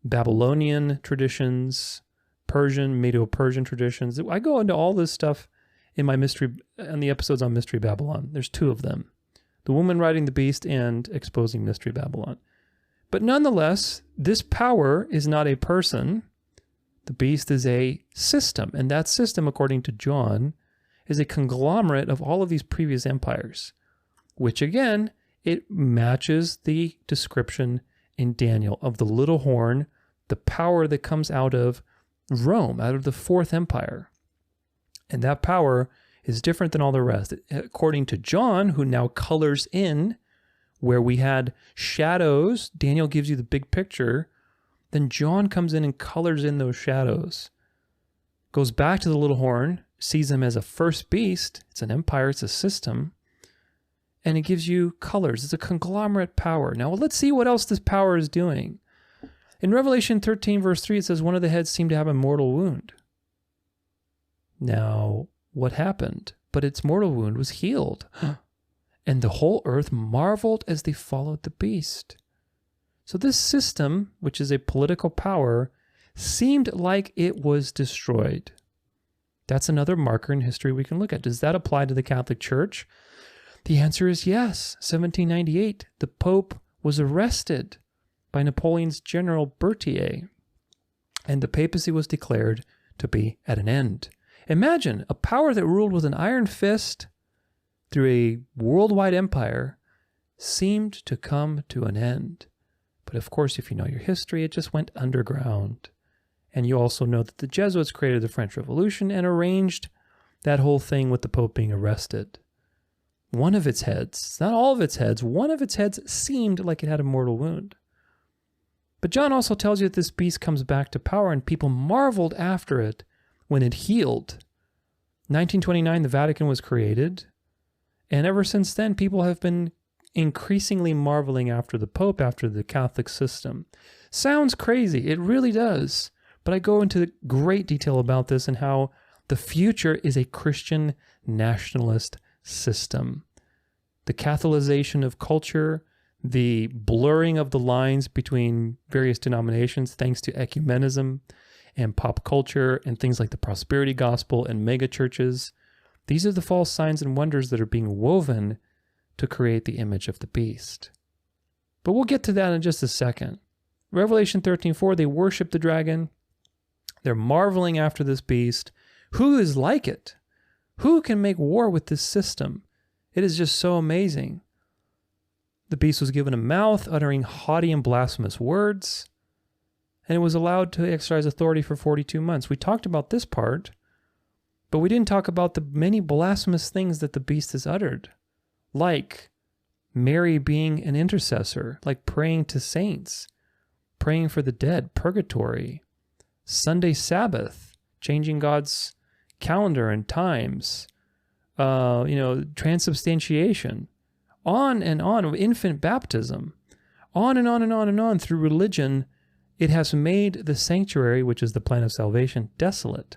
Babylonian traditions, Persian, Medo-Persian traditions. I go into all this stuff in the episodes on Mystery Babylon. There's 2 of them: The Woman Riding the Beast and Exposing Mystery Babylon. But nonetheless, this power is not a person. The beast is a system, and that system, according to John, is a conglomerate of all of these previous empires, which again, it matches the description in Daniel of the little horn, the power that comes out of Rome, out of the 4th empire. And that power is different than all the rest. According to John, who now colors in where we had shadows, Daniel gives you the big picture. Then John comes in and colors in those shadows. Goes back to the little horn, sees him as a first beast. It's an empire, it's a system. And it gives you colors. It's a conglomerate power. Now, let's see what else this power is doing. In Revelation 13, verse 3, it says, one of the heads seemed to have a mortal wound. Now, what happened? But its mortal wound was healed. And the whole earth marveled as they followed the beast. So this system, which is a political power, seemed like it was destroyed. That's another marker in history we can look at. Does that apply to the Catholic Church? The answer is yes. 1798, the Pope was arrested by Napoleon's General Berthier, and the papacy was declared to be at an end. Imagine a power that ruled with an iron fist through a worldwide empire seemed to come to an end. But of course, if you know your history, it just went underground. And you also know that the Jesuits created the French Revolution and arranged that whole thing with the Pope being arrested. One of its heads, not all of its heads, one of its heads seemed like it had a mortal wound. But John also tells you that this beast comes back to power, and people marveled after it when it healed. 1929, the Vatican was created, and ever since then, people have been increasingly marveling after the Pope, after the Catholic system. Sounds crazy, it really does. But I go into great detail about this and how the future is a Christian nationalist system. The Catholicization of culture, the blurring of the lines between various denominations thanks to ecumenism and pop culture and things like the prosperity gospel and mega churches. These are the false signs and wonders that are being woven to create the image of the beast. But we'll get to that in just a second. Revelation 13:4, they worship the dragon. They're marveling after this beast. Who is like it? Who can make war with this system? It is just so amazing. The beast was given a mouth, uttering haughty and blasphemous words, and it was allowed to exercise authority for 42 months. We talked about this part, but we didn't talk about the many blasphemous things that the beast has uttered, like Mary being an intercessor, like praying to saints, praying for the dead, purgatory, Sunday Sabbath, changing God's calendar and times, transubstantiation, on and on, infant baptism, on and on and on and on through religion. It has made the sanctuary, which is the plan of salvation, desolate.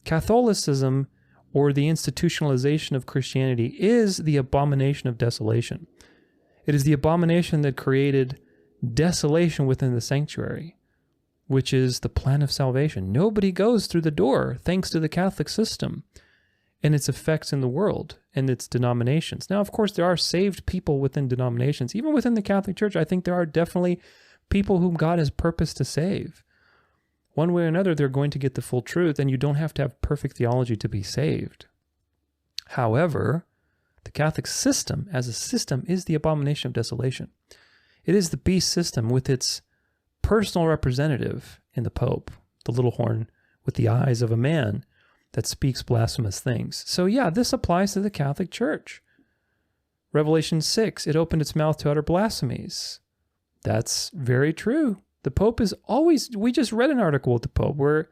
Catholicism, or the institutionalization of Christianity, is the abomination of desolation. It is the abomination that created desolation within the sanctuary, which is the plan of salvation. Nobody goes through the door thanks to the Catholic system. and its effects in the world and its denominations. Now, of course, there are saved people within denominations. Even within the Catholic Church, I think there are definitely people whom God has purposed to save. One way or another, they're going to get the full truth, and you don't have to have perfect theology to be saved. However, the Catholic system as a system is the abomination of desolation. It is the beast system with its personal representative in the Pope, the little horn with the eyes of a man that speaks blasphemous things. So yeah, this applies to the Catholic Church. Revelation 6, it opened its mouth to utter blasphemies. That's very true. The Pope is always, we just read an article with the Pope where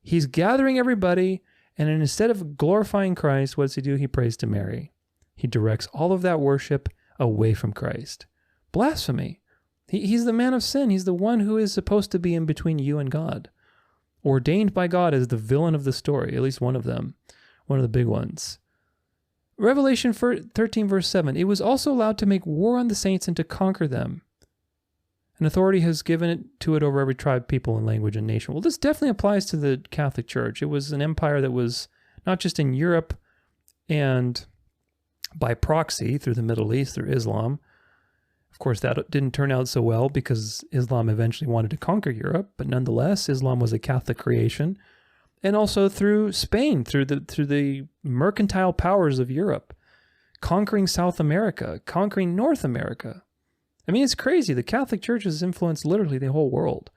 he's gathering everybody, and instead of glorifying Christ, what does he do? He prays to Mary. He directs all of that worship away from Christ. Blasphemy. He's the man of sin. He's the one who is supposed to be in between you and God. Ordained by God as the villain of the story, at least one of them, one of the big ones. Revelation 13 verse 7, it was also allowed to make war on the saints and to conquer them. And authority has given it to it over every tribe, people, and language and nation. Well, this definitely applies to the Catholic Church. It was an empire that was not just in Europe and by proxy through the Middle East, through Islam. Of course, that didn't turn out so well because Islam eventually wanted to conquer Europe, but nonetheless, Islam was a Catholic creation. And also through Spain, through the mercantile powers of Europe, conquering South America, conquering North America. I mean, it's crazy. The Catholic Church has influenced literally the whole world.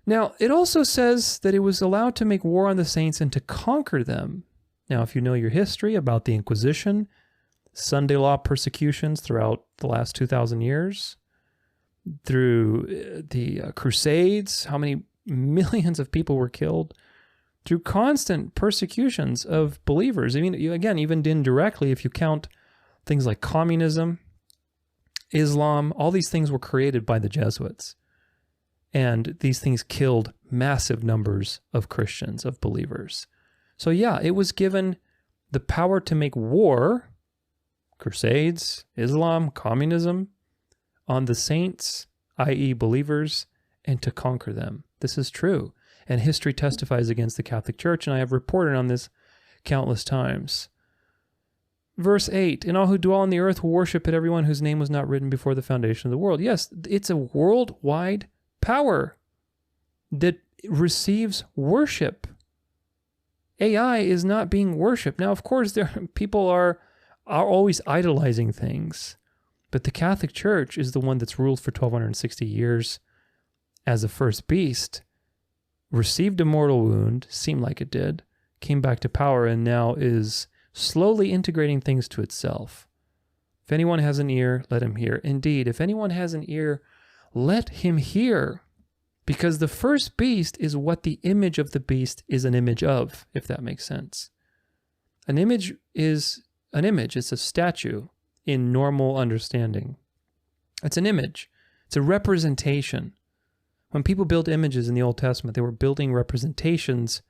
Now, it also says that it was allowed to make war on the saints and to conquer them. Now, if you know your history about the Inquisition, Sunday law persecutions throughout the last 2,000 years, through the Crusades, how many millions of people were killed, through constant persecutions of believers. I mean, again, even indirectly, if you count things like communism, Islam, all these things were created by the Jesuits. And these things killed massive numbers of Christians, of believers. So yeah, it was given the power to make war, Crusades, Islam, communism, on the saints, i.e. believers, and to conquer them. This is true. And history testifies against the Catholic Church, and I have reported on this countless times. Verse 8, and all who dwell on the earth will worship at everyone whose name was not written before the foundation of the world. Yes, it's a worldwide power that receives worship. AI is not being worshipped. Now, of course, people are always idolizing things, but the Catholic Church is the one that's ruled for 1,260 years as the first beast, received a mortal wound, seemed like it did, came back to power, and now is slowly integrating things to itself. If anyone has an ear, let him hear. Indeed, if anyone has an ear, let him hear. Because the first beast is what the image of the beast is an image of, if that makes sense. An image is an image. It's a statue in normal understanding. It's an image. It's a representation. When people built images in the Old Testament, they were building representations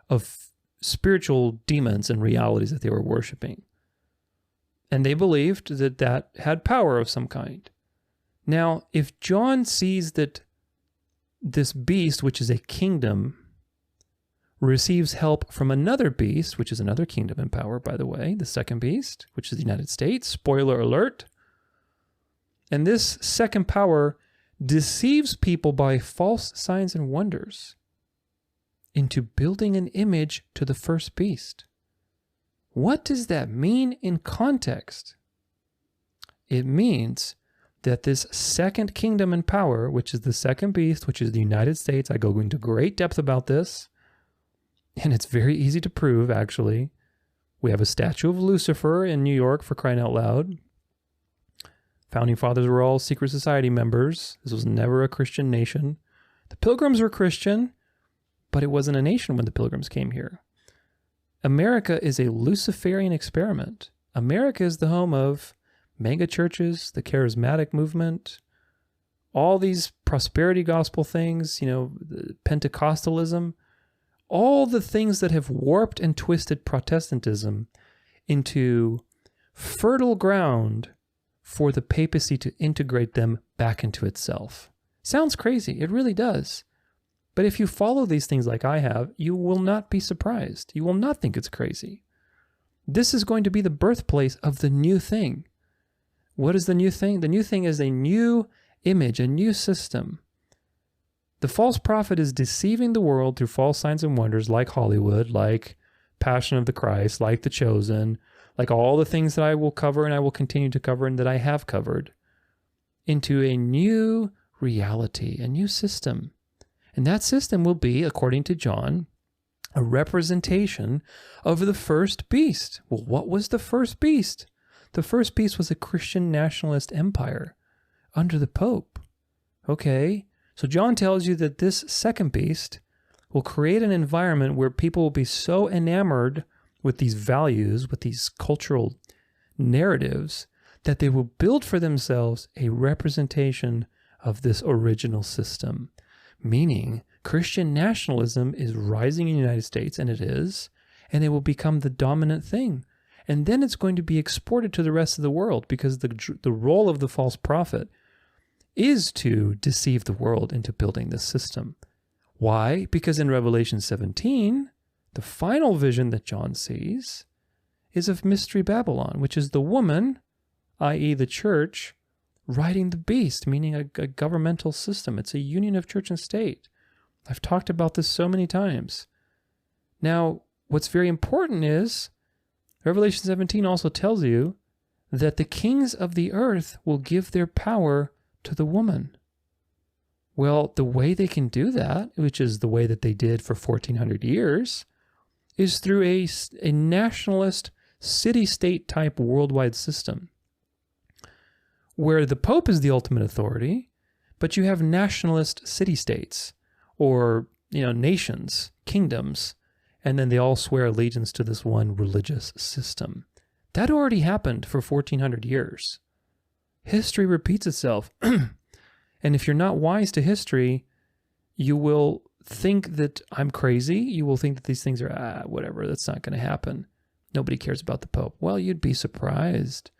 of spiritual demons and realities that they were worshiping. And they believed that that had power of some kind. Now, if John sees that this beast, which is a kingdom, receives help from another beast, which is another kingdom in power, by the way, the second beast, which is the United States, spoiler alert. And this second power deceives people by false signs and wonders into building an image to the first beast. What does that mean in context? It means that this second kingdom in power, which is the second beast, which is the United States, I go into great depth about this, and it's very easy to prove, actually. We have a statue of Lucifer in New York, for crying out loud. Founding fathers were all secret society members. This was never a Christian nation. The Pilgrims were Christian, but it wasn't a nation when the Pilgrims came here. America is a Luciferian experiment. America is the home of mega churches, the charismatic movement, all these prosperity gospel things, Pentecostalism, all the things that have warped and twisted Protestantism into fertile ground for the papacy to integrate them back into itself. Sounds crazy. It really does. But if you follow these things like I have, you will not be surprised. You will not think it's crazy. This is going to be the birthplace of the new thing. What is the new thing? The new thing is a new image, a new system. The false prophet is deceiving the world through false signs and wonders like Hollywood, like Passion of the Christ, like The Chosen, like all the things that I will cover and I will continue to cover and that I have covered, into a new reality, a new system. And that system will be, according to John, a representation of the first beast. Well, what was the first beast? The first beast was a Christian nationalist empire under the Pope. Okay, so John tells you that this second beast will create an environment where people will be so enamored with these values, with these cultural narratives, that they will build for themselves a representation of this original system. Meaning, Christian nationalism is rising in the United States, and it will become the dominant thing. And then it's going to be exported to the rest of the world, because the role of the false prophet is to deceive the world into building this system. Why? Because in Revelation 17, the final vision that John sees is of Mystery Babylon, which is the woman, i.e. the church, riding the beast, meaning a governmental system. It's a union of church and state. I've talked about this so many times. Now, what's very important is Revelation 17 also tells you that the kings of the earth will give their power to the woman. Well, the way they can do that, which is the way that they did for 1400 years, is through a nationalist city-state type worldwide system, where the Pope is the ultimate authority, but you have nationalist city-states or, nations, kingdoms, and then they all swear allegiance to this one religious system. That already happened for 1400 years. History repeats itself. And if you're not wise to history, you will think that I'm crazy. You will think that these things are, whatever, that's not going to happen. Nobody cares about the Pope. Well, you'd be surprised.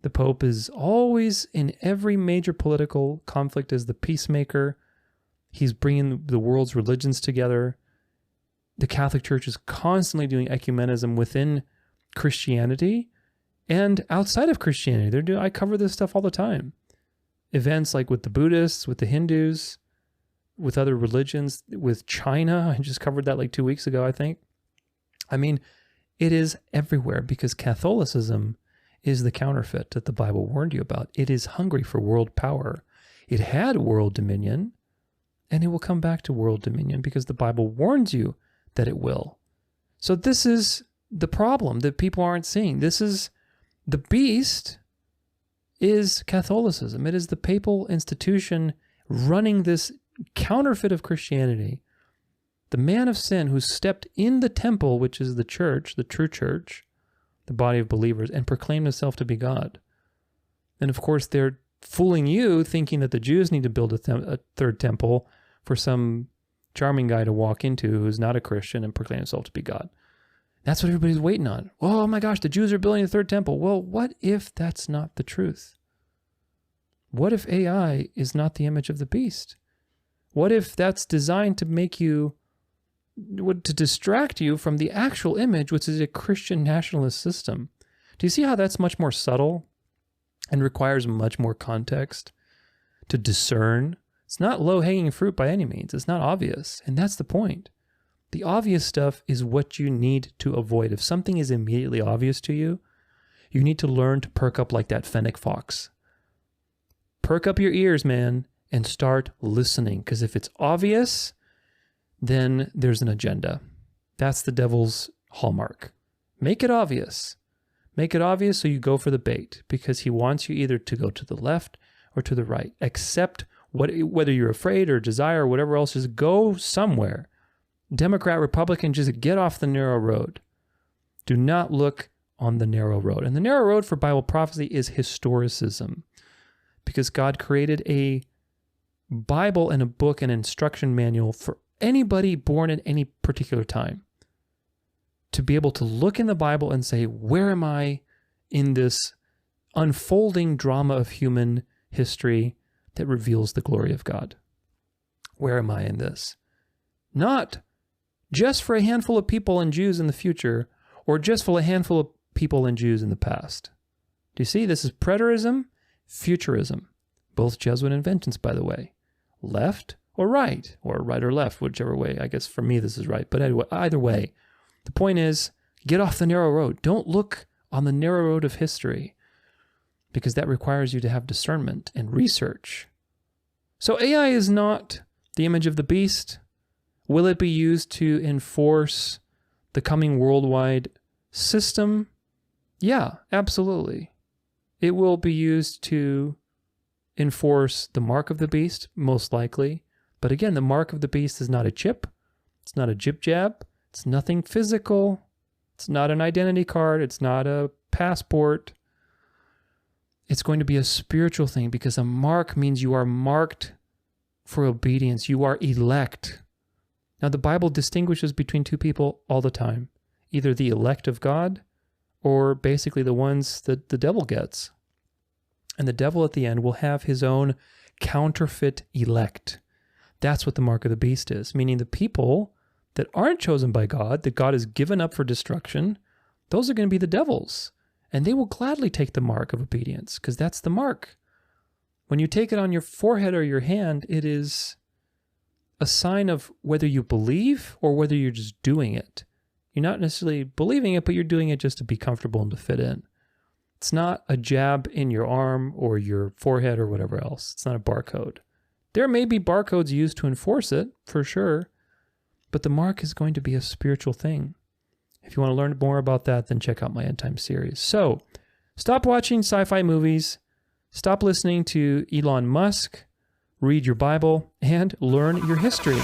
The Pope is always in every major political conflict as the peacemaker. He's bringing the world's religions together. The Catholic Church is constantly doing ecumenism within Christianity and outside of Christianity. I cover this stuff all the time. Events like with the Buddhists, with the Hindus, with other religions, with China. I just covered that like 2 weeks ago, I think. I mean, it is everywhere because Catholicism is the counterfeit that the Bible warned you about. It is hungry for world power. It had world dominion, and it will come back to world dominion because the Bible warns you that it will. So this is the problem that people aren't seeing. This is the beast is Catholicism. It is the papal institution running this counterfeit of Christianity. The man of sin who stepped in the temple, which is the church, the true church, the body of believers, and proclaimed himself to be God. And of course, they're fooling you, thinking that the Jews need to build a third temple for some charming guy to walk into who's not a Christian and proclaim himself to be God. That's what everybody's waiting on. Oh my gosh, the Jews are building a third temple. Well, what if that's not the truth? What if AI is not the image of the beast? What if that's designed to make you, to distract you from the actual image, which is a Christian nationalist system? Do you see how that's much more subtle and requires much more context to discern? It's not low-hanging fruit by any means. It's not obvious. And that's the point. The obvious stuff is what you need to avoid. If something is immediately obvious to you, you need to learn to perk up like that Fennec fox. Perk up your ears, man, and start listening. Because if it's obvious, then there's an agenda. That's the devil's hallmark. Make it obvious. Make it obvious so you go for the bait. Because he wants you either to go to the left or to the right. Accept whether you're afraid or desire or whatever else, just go somewhere. Democrat, Republican, just get off the narrow road. Do not look on the narrow road. And the narrow road for Bible prophecy is historicism. Because God created a Bible and a book and instruction manual for anybody born at any particular time. To be able to look in the Bible and say, where am I in this unfolding drama of human history that reveals the glory of God? Where am I in this? Not just for a handful of people and Jews in the future, or just for a handful of people and Jews in the past? Do you see? This is preterism, futurism. Both Jesuit inventions, by the way. Left or right or left, whichever way. I guess for me this is right. But anyway, either way, the point is, get off the narrow road. Don't look on the narrow road of history, because that requires you to have discernment and research. So AI is not the image of the beast. Will it be used to enforce the coming worldwide system? Yeah, absolutely. It will be used to enforce the mark of the beast, most likely. But again, the mark of the beast is not a chip. It's not a jib-jab. It's nothing physical. It's not an identity card. It's not a passport. It's going to be a spiritual thing, because a mark means you are marked for obedience. You are elect. Now, the Bible distinguishes between two people all the time, either the elect of God or basically the ones that the devil gets. And the devil at the end will have his own counterfeit elect. That's what the mark of the beast is, meaning the people that aren't chosen by God, that God has given up for destruction, those are going to be the devils. And they will gladly take the mark of obedience, because that's the mark. When you take it on your forehead or your hand, it is a sign of whether you believe or whether you're just doing it. You're not necessarily believing it, but you're doing it just to be comfortable and to fit in. It's not a jab in your arm or your forehead or whatever else. It's not a barcode. There may be barcodes used to enforce it, for sure, but the mark is going to be a spiritual thing. If you want to learn more about that, then check out my End Time series. So, stop watching sci-fi movies, stop listening to Elon Musk, read your Bible, and learn your history.